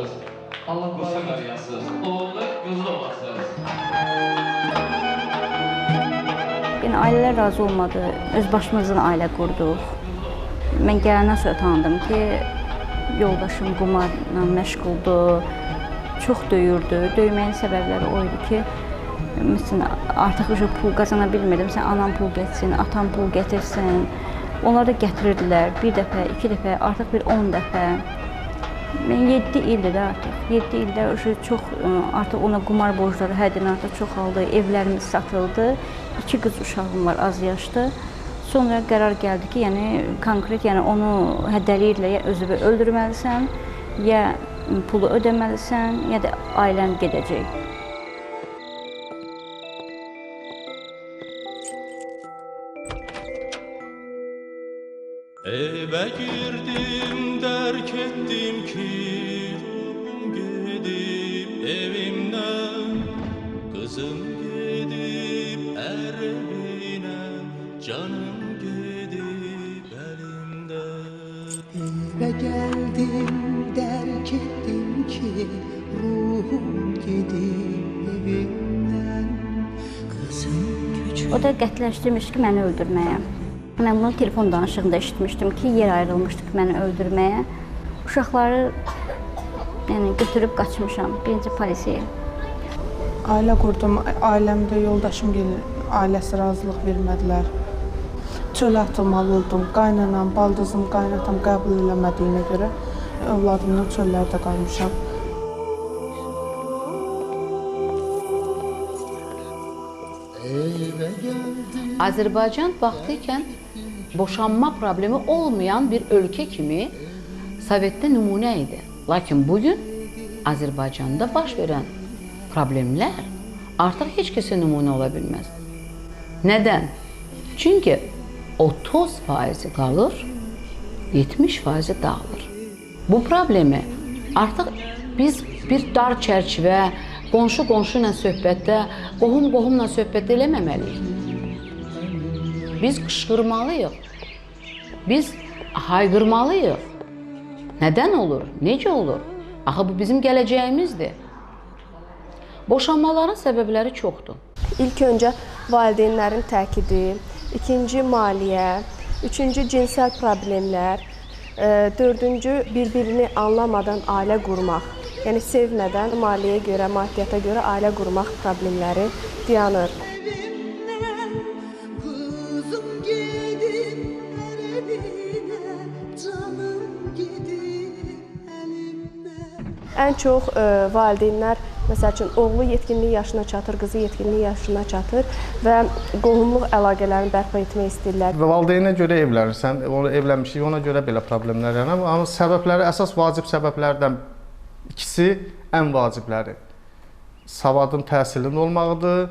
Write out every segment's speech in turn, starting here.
olasınız. Allah qısa qarıyasınız. Oğlu, qızlı olasınız. Yəni, ailələr razı olmadı. Öz başımızdan ailə qurduq. Mən gələndən sonra tanıdım ki, yoldaşım qumarla məşğuldur, çox döyürdü. Döyməyin səbəbləri o idi ki, məsələn, artıq pul qazana bilmirdim. Sən anan pul getsin, atan pul getirsin. Onlar da gətirirdilər. Bir dəfə, 2 dəfə, artıq bir 10 dəfə. Mən 7 ildir də artıq. 7 ildə çox, artıq ona qumar borcları həddindən artıq çoxaldı. Evlərimiz satıldı. 2 qız uşağım var, az yaşlı. Sonra qərar gəldi ki, yəni konkret, yəni onu hədəliyirlər, ya özünü öldürməlisən, ya pulu ödəməlisən, ya da ailən gedəcək. Eve girdim, dərk etdim ki, ruhum gedib evimdən, qızım gedib ərinə, canım gedib əlimdən. Eve geldim, dərk etdim ki, ruhum gedib evimdən, qızım gücüm. O da qətləşdirmiş ki, məni öldürməyə. Mən bunu telefon danışığında eşitmişdim ki, yer ayrılmışdı ki, məni öldürməyə. Uşaqları götürüb qaçmışam, birinci polisiyə. Ailə qurdum, ailəmdə yoldaşım gəlir, ailəsi razılıq vermədilər. Çölə atılmalı oldum, qaynanam, baldızım, qaynatam qəbul eləmədiyinə görə övladımla çöllərdə qalmışam. Azərbaycan vaxtıykən boşanma problemi olmayan bir ölkə kimi Sovetdə nümunə idi. Lakin bugün Azərbaycanda baş verən problemlər artıq heç kəsə nümunə ola bilməz. Nədən? Çünki 30% qalır, 70% dağılır. Bu problemi artıq biz bir dar çərçivə, qonşu ilə söhbətdə, qohum-qohumla söhbətdə eləməməliyik. Biz qışqırmalıyıq, biz hayqırmalıyıq. Nədən olur, necə olur? Axı bu bizim gələcəyimizdir. Boşanmaların səbəbləri çoxdur. İlk öncə valideynlərin təkidi, ikinci maliyyə, üçüncü cinsel problemlər, dördüncü bir-birini anlamadan ailə qurmaq. Yəni sevmədən maliyyəyə görə, maddiyyata görə ailə qurmaq problemləri dayanır. Ən çox valideynlər, məsəl üçün, oğlu yetkinlik yaşına çatır, qızı yetkinlik yaşına çatır və qohumluq əlaqələrini bərpa etmək istəyirlər. Valideynə görə evlənirsən, evlənmişik, ona görə belə problemlər yaranır. Amma səbəbləri, əsas vacib səbəblərdən ikisi, ən vacibləri savadın, təhsilin olmağıdır,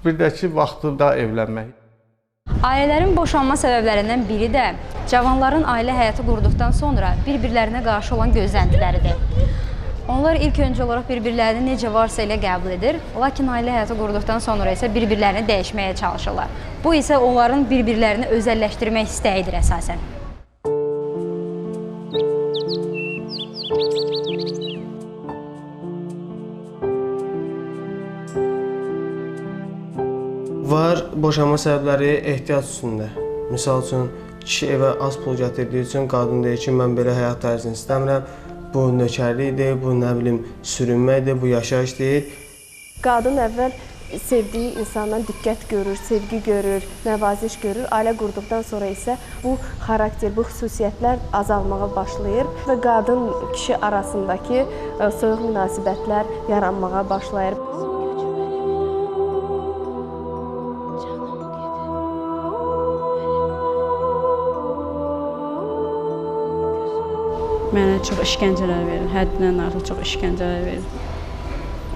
bir də ki, vaxtında evlənmək. Ailələrin boşanma səbəblərindən biri də cavanların ailə həyatı qurduqdan sonra bir-birlərinə qarşı olan gözləntiləridir. Onlar ilk öncə olaraq bir-birlərini necə varsa elə qəbul edir, lakin ailə həyatı qurduqdan sonra isə bir-birlərini dəyişməyə çalışırlar. Bu isə onların bir-birlərini özəlləşdirmək istəyidir əsasən. Var boşanma səbəbləri ehtiyac üstündə. Misal üçün, kişi evə az pul gətirdiyi üçün qadın deyir ki, mən belə həyat tərzini istəmirəm. Bu nökərlikdir, bu nə bilim sürünməkdir, bu yaşayış deyil. Qadın əvvəl sevdiyi insandan diqqət görür, sevgi görür, nəvaziş görür. Ailə qurduqdan sonra isə bu xarakter, bu xüsusiyyətlər azalmağa başlayır və qadın-kişi arasındakı soyuq münasibətlər yaranmağa başlayır. Mənə çox işgəncələr verir, həddindən artıq çox işgəncələr verir.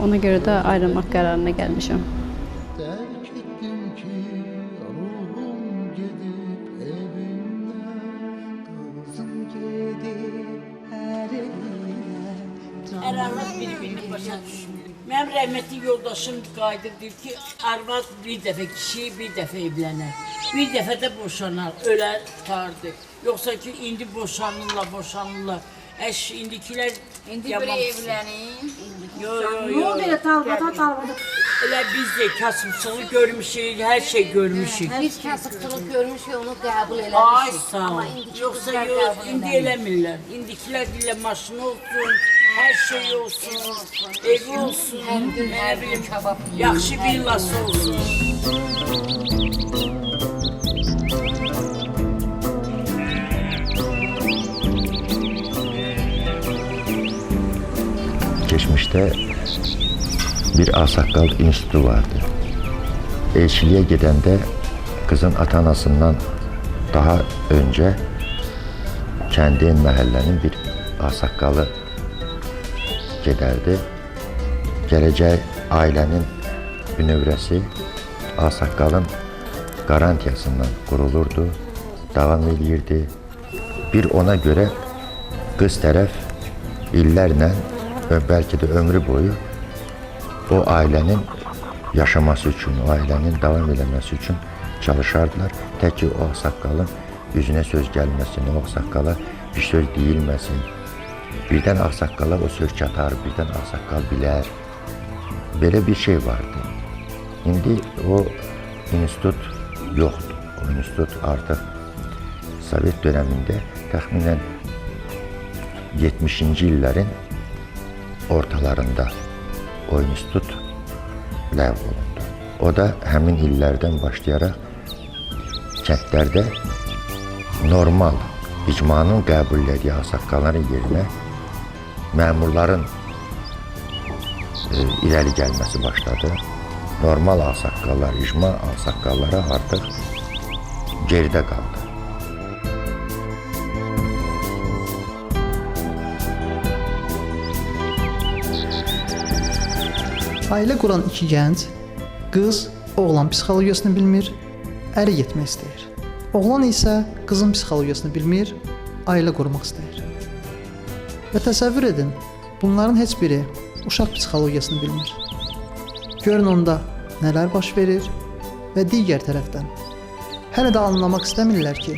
Ona görə də ayrılmaq qərarına gəlmişəm. Ərarlar bir-birini başa düşmür. Mənim rəhmətli yoldaşım qayıdır, deyir ki, arvad bir dəfə kişi, bir dəfə evlənər. Bir dəfə də boşanar, ölər, tutardı. Yoxsa ki, indi boşanırlar. Indikilər İndi bir evlənin. Yox, yox, yox. Ne oldu elə dalbada? Elə biz də kasıbçılığı görmüşük, hər şey görmüşük. Biz kasıbçılıq görmüşük, onu qəbul Ay eləmişik. sağ ol. Yoxsa yox, indi eləmirlər. İndikilər ilə maşını olsun, hər şey olsun, evi olsun, Hər gün kabab yaxşı villası olsun. Geçmişte bir Ağsaqqal İnstitutu vardı. Elçiliğe gidende kızın ata-anasından daha önce kendi mahallenin bir Ağsaqqalı giderdi. Geleceği ailenin bünövrəsi Ağsaqqalın garantiyasından kurulurdu, devam edirdi. Bir ona göre kız taraf illərlə belki de ömrü boyu o ailenin yaşaması için, o ailenin devam edilmesi için çalışardılar. Tek ki o Ağsaqqalın yüzüne söz gelmesin, o Ağsaqqala bir söz deyilmesin. Birden Ağsaqqala o söz çatar, birden Ağsaqqal bilər. Böyle bir şey vardı. Şimdi o institut yoktu. O institut artık Sovet döneminde təxminən 70-ci illərin ortalarında o institut ləğv olundu. O da həmin illərdən başlayaraq kəndlərdə normal icmanın qəbul etdiyi ağsaqqalların yerinə məmurların irəli gəlməsi başladı. Normal ağsaqqallar, icma ağsaqqallara artıq geridə qaldı. Ailə quran iki gənc, qız oğlan psixologiyasını bilmir, əri getmək istəyir. Oğlan isə qızın psixologiyasını bilmir, ailə qurmaq istəyir. Və təsəvvür edin, bunların heç biri uşaq psixologiyasını bilmir. Görün onda nələr baş verir və digər tərəfdən hələ də anlamaq istəmirlər ki,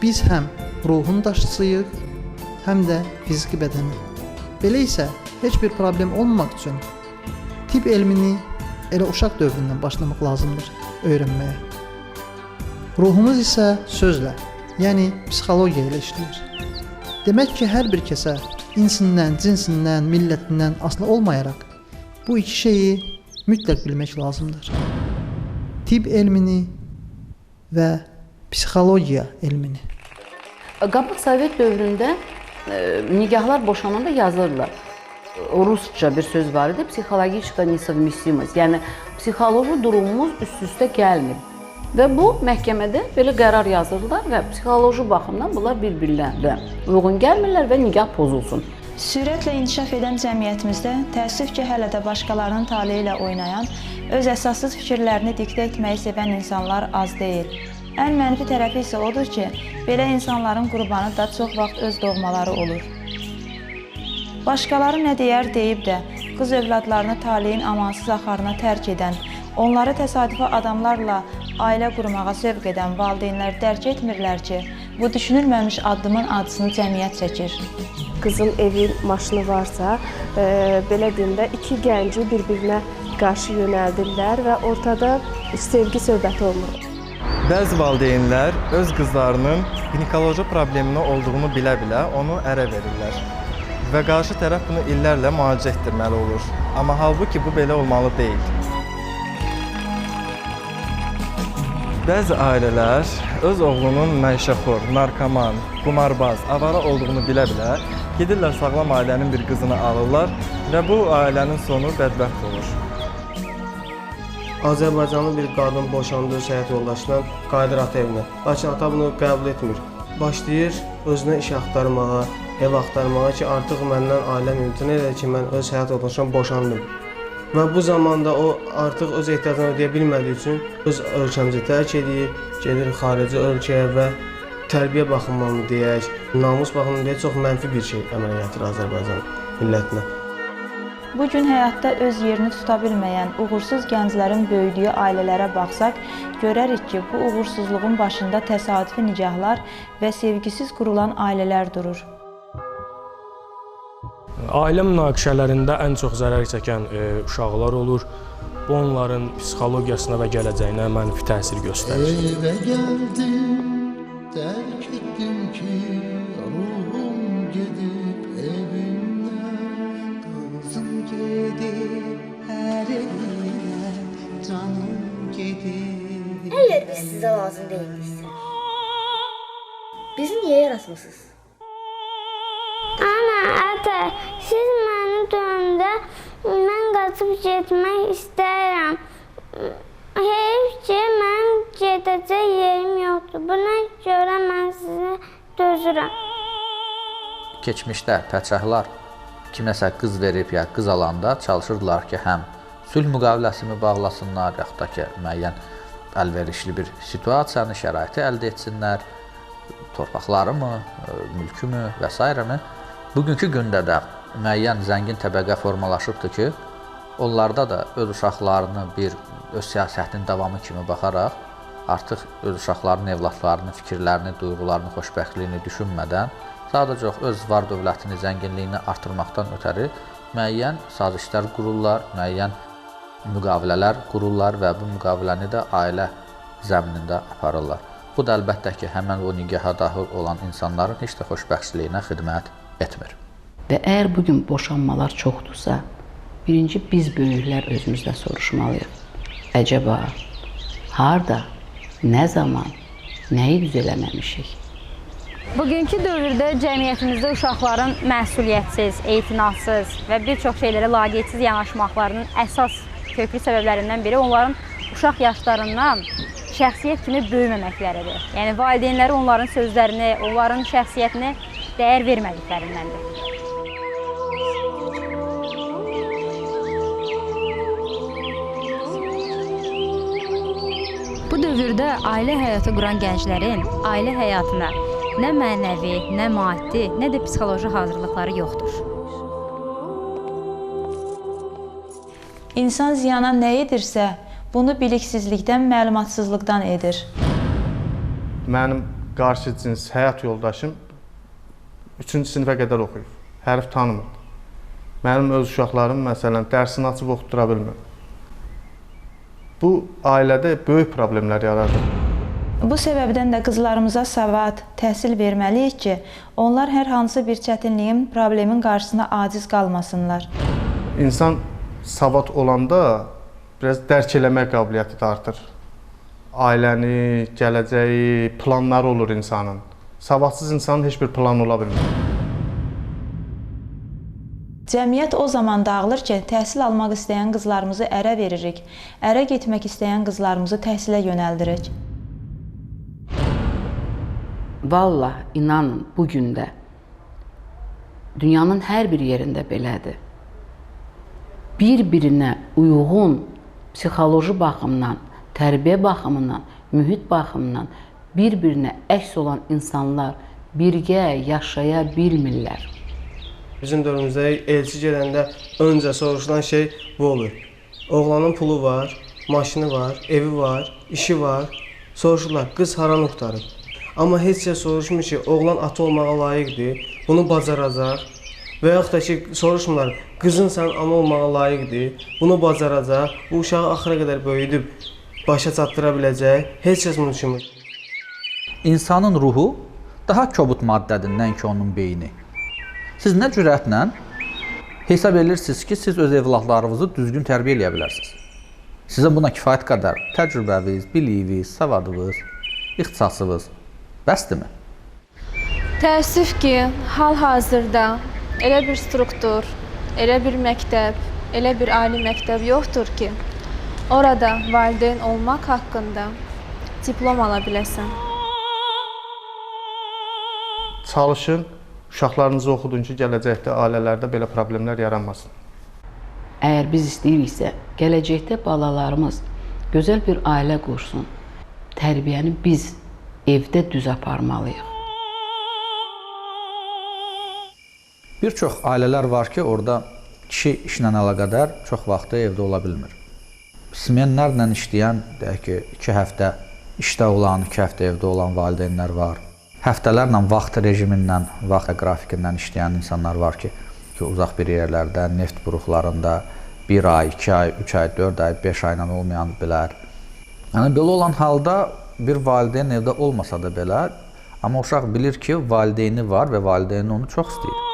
biz həm ruhun daşıyıq, həm də fiziki bədəni. Belə isə heç bir problem olmamaq üçün tibb elmini elə uşaq dövründən başlamaq lazımdır öyrənməyə. Ruhumuz isə sözlə, yəni psixologiya ilə işləyir. Demək ki, hər bir kəsə insindən, cinsindən, millətindən asılı olmayaraq bu iki şeyi mütləq bilmək lazımdır. Tibb elmini və psixologiya elmini. Qabaq Sovet dövründə nigahlar boşananda yazırlar. Rusca bir söz var idi, psixologическая несовместимость, yəni psixoloji durumumuz üst-üstə gəlmir. Və bu məhkəmədə belə qərar yazırlar və psixoloji baxımdan bunlar bir-birlərinə uyğun gəlmirlər və nigah pozulsun. Sürətlə inkişaf edən cəmiyyətimizdə təəssüf ki, hələ də başqalarının taleyi ilə oynayan, öz əsassız fikirlərini diktə etməyi sevən insanlar az deyil. Ən mənfi tərəfi isə odur ki, belə insanların qurbanı da çox vaxt öz doğmaları olur. Başqaları nə deyər deyib də, qız övladlarını taleyin amansız axarına tərk edən, onları təsadüfi adamlarla ailə qurmağa sövq edən valideynlər dərk etmirlər ki, bu düşünülməmiş addımın acısını cəmiyyət çəkir. Qızın evi, maşını varsa, belə deyim də, iki gənci bir-birinə qarşı yönəldirlər və ortada sevgi söhbəti olmur. Bəzi valideynlər öz qızlarının ginekoloji probleminin olduğunu bilə-bilə onu ərə verirlər. Və qarşı tərəf bunu illərlə müalicə etdirməli olur. Amma halbuki bu belə olmalı deyil. Bəzi ailələr öz oğlunun məişəxor, narkoman, qumarbaz, avara olduğunu bilə-bilə gedirlər sağlam ailənin bir qızını alırlar və bu ailənin sonu bədbəxt olur. Azərbaycanlı bir qadın boşandığı həyat yoldaşından qayıdır ata evinə. Lakin ata bunu qəbul etmir. Başlayır özünə iş axtarmağa, ev axtarmağa ki, artıq məndən ailəm imtina edir ki, mən öz həyat yoldaşımdan boşandım. Və bu zamanda o artıq öz ehtiyacını ödəyə bilmədiyi üçün öz ölkəmizi tərk edir, gedir xarici ölkəyə və tərbiyə baxımından deyək, namus baxımından deyək, çox mənfi bir şey əmələ gətirir Azərbaycan millətinə. Bu gün həyatda öz yerini tuta bilməyən uğursuz gənclərin böyüdüyü ailələrə baxsaq, görərik ki, bu uğursuzluğun başında təsadüfi nikahlar və sevgisiz qurulan ailələr durur. Ailə münaqişələrində ən çox zərər çəkən uşaqlar olur. Bu onların psixologiyasına və gələcəyinə mənfi təsir göstərir. Evə gəldim, dərk etdim ki, ruhum gedib evimdən, qızım gedib hər evinə, canım gedib. Əgər biz sizə lazım deyildiksə, bizi niyə yaratmısınız? Ana, ata, siz məni döndə, mən qaçıb getmək istəyirəm. Heyf ki, mənim gedəcək yerim yoxdur. Buna görə mən sizə dözürəm. Keçmişdə pəçəhlar kiməsə qız verib ya qız alanda çalışırdılar ki, həm sülh müqaviləsini bağlasınlar, yaxud da ki, müəyyən əlverişli bir situasiyanı, şəraiti əldə etsinlər, torpaqları mı, mülkü mü və s. mi? Bugünkü gündə də müəyyən zəngin təbəqə formalaşıbdır ki, onlarda da öz uşaqlarını öz siyasətinin davamı kimi baxaraq, artıq öz uşaqlarının, evlatlarının fikirlərini, duyğularını, xoşbəxtliyini düşünmədən, sadəcə öz var dövlətini, zənginliyini artırmaqdan ötəri müəyyən sazişlər qururlar, müəyyən müqavilələr qururlar və bu müqaviləni də ailə zəminində aparırlar. Bu da əlbəttə ki, həmən o nigaha daxil olan insanların heç də xoşbəxtliyinə xidmət etmir. Və əgər bugün boşanmalar çoxdursa, birinci biz böyüklər özümüzdə soruşmalıyıq. Əcəba, harda, nə zaman, nəyi düz eləməmişik? Bugünkü dövrdə cəmiyyətimizdə uşaqların məsuliyyətsiz, etinasız və bir çox şeylərə laqeydsiz yanaşmaqlarının əsas köklü səbəblərindən biri onların uşaq yaşlarından şəxsiyyət kimi böyüməməkləridir. Yəni, valideynləri onların sözlərini, onların şəxsiyyətini dəyər vermədiklərindəndir. Bu dövrdə ailə həyatı quran gənclərin ailə həyatına nə mənəvi, nə maddi, nə də psixoloji hazırlıqları yoxdur. İnsan ziyana nə edirsə, bunu biliksizlikdən, məlumatsızlıqdan edir. Mənim qarşı cins həyat yoldaşım 3-cü sinifə qədər oxuyub, hərf tanımır. Mənim öz uşaqlarım, məsələn, dərsini açıb oxutura bilmir. Bu, ailədə böyük problemlər yaradır. Bu səbəbdən də qızlarımıza savad, təhsil verməliyik ki, onlar hər hansı bir çətinliyin, problemin qarşısına aciz qalmasınlar. İnsan savad olanda biraz dərk eləmək qabiliyyəti də artır. Ailəni, gələcəyi, planları olur insanın. Savadsız insanın heç bir planı ola bilmir. Cəmiyyət o zaman dağılır ki, təhsil almaq istəyən qızlarımızı ərə veririk, ərə getmək istəyən qızlarımızı təhsilə yönəldirik. Vallah, inanın, bugün də dünyanın hər bir yerində belədir. Bir-birinə uyğun psixoloji baxımdan, tərbiyə baxımından, mühit baxımından bir-birinə əks olan insanlar birgə yaşaya bilmirlər. Bizim dövrümüzdə elçi gedəndə öncə soruşulan şey bu olur. Oğlanın pulu var, maşını var, evi var, işi var. Soruşurlar, qız haranı qurtarıb. Amma heç şey soruşmur ki, oğlan ata olmağa layiqdir, bunu bacaracaq. Və yaxud da ki, soruşmurlar, qızın sən ana olmağa layiqdir, bunu bacaracaq, bu uşağı axıra qədər böyüdüb başa çatdıra biləcək, heç kəs bunu düşünmür. İnsanın ruhu daha kobud maddədir, nəinki onun beyni. Siz nə cürətlə hesab edirsiniz ki, siz öz evladlarınızı düzgün tərbiyə eləyə bilərsiniz. Sizə buna kifayət qədər təcrübəviz, biliyiniz, savadınız, ixtisasınız bəsdirmi? Təəssüf ki, hal-hazırda elə bir struktur, elə bir məktəb, elə bir ali məktəb yoxdur ki, orada valideyn olmaq haqqında diplom ala biləsən. Çalışın, uşaqlarınızı oxudun ki, gələcəkdə ailələrdə belə problemlər yaranmasın. Əgər biz istəyiriksə, gələcəkdə balalarımız gözəl bir ailə qursun, tərbiyəni biz evdə düz aparmalıyıq. Bir çox ailələr var ki, orada kişi işlə əlaqədar çox vaxtı evdə ola bilmir. Smenlərlə işləyən, deyək ki, 2 həftə işdə olan, 2 həftə evdə olan valideynlər var. Həftələrlə vaxt rejimindən, vaxt qrafikindən işləyən insanlar var ki, ki, uzaq bir yerlərdə, neft buruqlarında 1 ay, 2 ay, 3 ay, 4 ay, 5 ayla olmayan bilər. Yəni, belə olan halda bir valideyn evdə olmasa da belə, amma uşaq bilir ki, valideyni var və valideyni onu çox istəyir.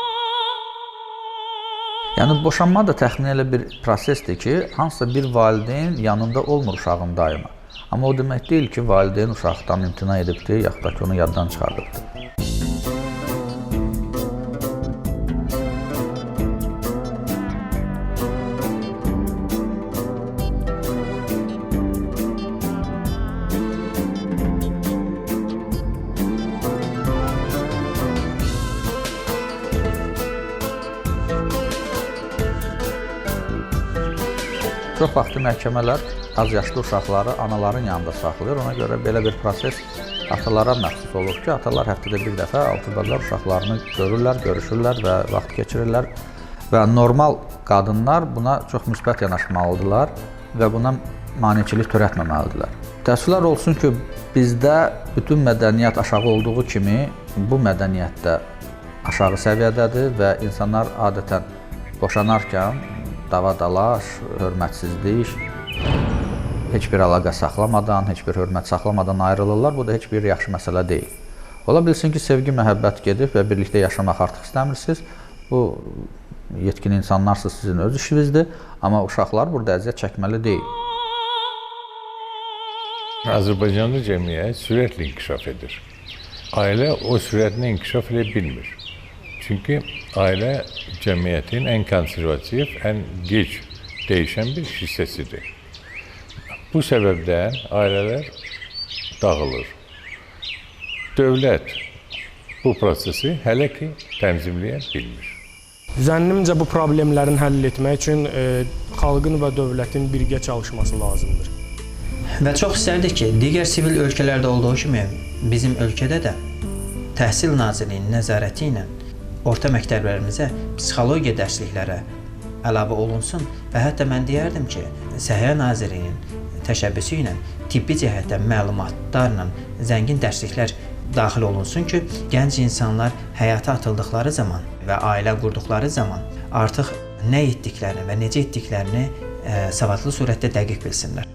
Yəni, boşanma da təxmin elə bir prosesdir ki, hansısa bir valideyn yanında olmur uşağın daima. Amma o demək deyil ki, valideyn uşaqdan imtina edibdir, yaxud da ki, onu yaddan çıxardıbdır. Çox vaxtı məhkəmələr az yaşlı uşaqları anaların yanında saxlayır. Ona görə belə bir proses atalara məxsus olur ki, atalar həftədə bir dəfə altıbadlar uşaqlarını görürlər, görüşürlər və vaxt keçirirlər. Və normal qadınlar buna çox müsbət yanaşmalıdırlar və buna maneçilik törətməməlidirlər. Təəssüflər olsun ki, bizdə bütün mədəniyyət aşağı olduğu kimi bu mədəniyyət də aşağı səviyyədədir və insanlar adətən boşanarkən dava-dalaş, hörmətsizlik, heç bir əlaqə saxlamadan, heç bir hörmət saxlamadan ayrılırlar. Bu da heç bir yaxşı məsələ deyil. Ola bilsin ki, sevgi, məhəbbət gedib və birlikdə yaşamaq artıq istəmirsiniz. Bu, yetkin insanlarsınız, sizin öz işinizdir. Amma uşaqlar burada əziyyət çəkməli deyil. Azərbaycanlı cəmiyyət sürətlə inkişaf edir. Ailə o sürətlə inkişaf edə bilmir. Çünki ailə cəmiyyətin ən konservativ, ən gec dəyişən bir hissəsidir. Bu səbəbdən ailələr dağılır. Dövlət bu prosesi hələ ki tənzimləyə bilmir. Zənnimcə bu problemlərin həll etmək üçün xalqın və dövlətin birgə çalışması lazımdır. Və çox istərdik ki, digər sivil ölkələrdə olduğu kimi bizim ölkədə də Təhsil Nazirliyinin nəzarəti ilə orta məktəblərimizə psixologiya dərsliklərə əlavə olunsun və hətta mən deyərdim ki, Səhiyyə Nazirliyinin təşəbbüsü ilə tibbi cəhətdən məlumatlarla zəngin dərsliklər daxil olunsun ki, gənc insanlar həyata atıldıqları zaman və ailə qurduqları zaman artıq nə etdiklərini və necə etdiklərini savadlı surətdə dəqiq bilsinlər.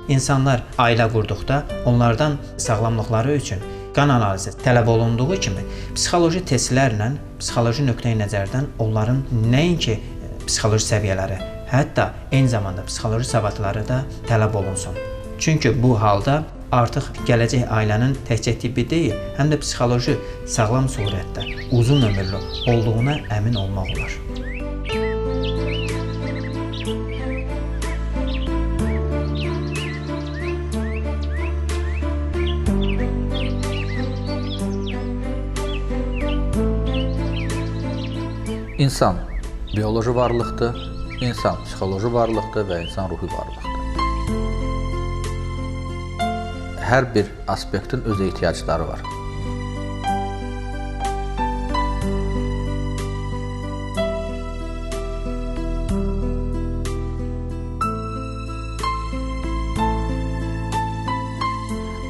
İnsanlar ailə qurduqda onlardan sağlamlıqları üçün qan analizi tələb olunduğu kimi psixoloji testlərlə, psixoloji nöqteyi nəzərdən onların nəinki psixoloji səviyyələri, hətta eyni zamanda psixoloji savadları da tələb olunsun. Çünki bu halda artıq gələcək ailənin təkcə tibbi deyil, həm də psixoloji sağlam surətdə uzun ömürlü olduğuna əmin olmaq olar. İnsan bioloji varlıqdır, insan psixoloji varlıqdır və insan ruhi varlıqdır. Hər bir aspektin öz ehtiyacları var.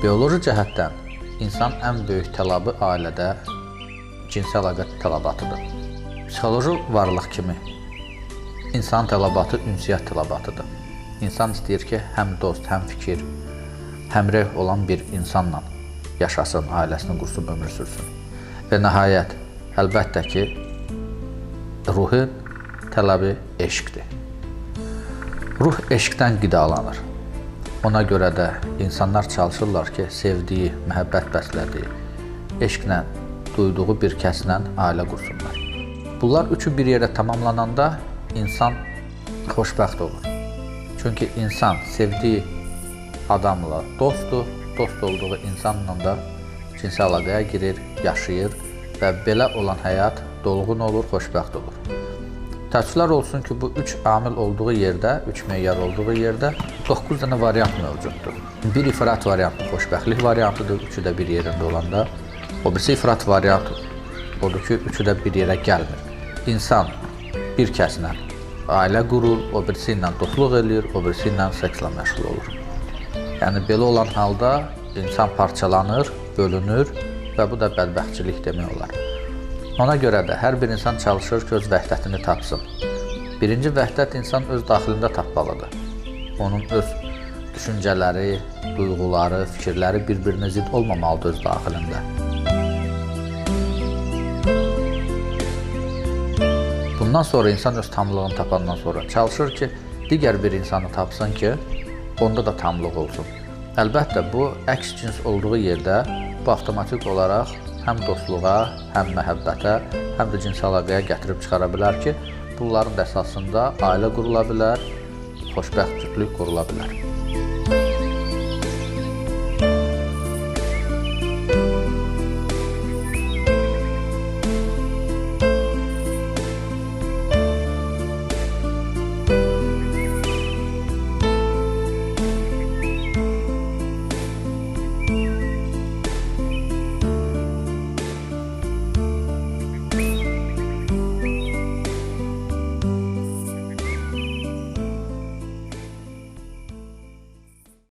Bioloji cəhətdən insan ən böyük tələbi ailədə cinsi əlaqə tələbatıdır. Psixoloji varlıq kimi insan tələbatı ünsiyyət tələbatıdır. İnsan istəyir ki, həm dost, həm fikir, həmrəh olan bir insanla yaşasın, ailəsini qursun, ömür sürsün. Və nəhayət, əlbəttə ki, ruhun tələbi eşqdir. Ruh eşqdən qidalanır. Ona görə də insanlar çalışırlar ki, sevdiyi, məhəbbət bəslədiyi, eşqlə duyduğu bir kəslə ailə qursunlar. Bunlar üçü bir yerə tamamlananda insan xoşbəxt olur. Çünki insan sevdiyi adamla dostdur, dost olduğu insanla da cinsi əlaqəyə girir, yaşayır və belə olan həyat dolğun olur, xoşbəxt olur. Təəssüflər olsun ki, bu üç amil olduğu yerdə, üç meyar olduğu yerdə 9 dənə variant mövcuddur. Bir ifrat variantı xoşbəxtlik variantıdır, üçü də bir yerində olanda. O birisi ifrat variantı odur ki, üçü də bir yerə gəlmir. İnsan bir kəslə ailə qurur, o birisi ilə dostluq edir, o birisi ilə sekslə məşğul olur. Yəni, belə olan halda insan parçalanır, bölünür və bu da bədbəxtçilik demək olar. Ona görə də hər bir insan çalışır ki, öz vəhdətini tapsın. Birinci vəhdət insan öz daxilində tapmalıdır. Onun öz düşüncələri, duyğuları, fikirləri bir-birinə zidd olmamalıdır öz daxilində. Bundan sonra insan öz tamlığını tapandan sonra çalışır ki, digər bir insanı tapsın ki, onda da tamlıq olsun. Əlbəttə, bu əks cins olduğu yerdə bu avtomatik olaraq həm dostluğa, həm məhəbbətə, həm də cins əlaqəyə gətirib çıxara bilər ki, bunların da əsasında ailə qurula bilər, xoşbəxt cütlük qurula bilər.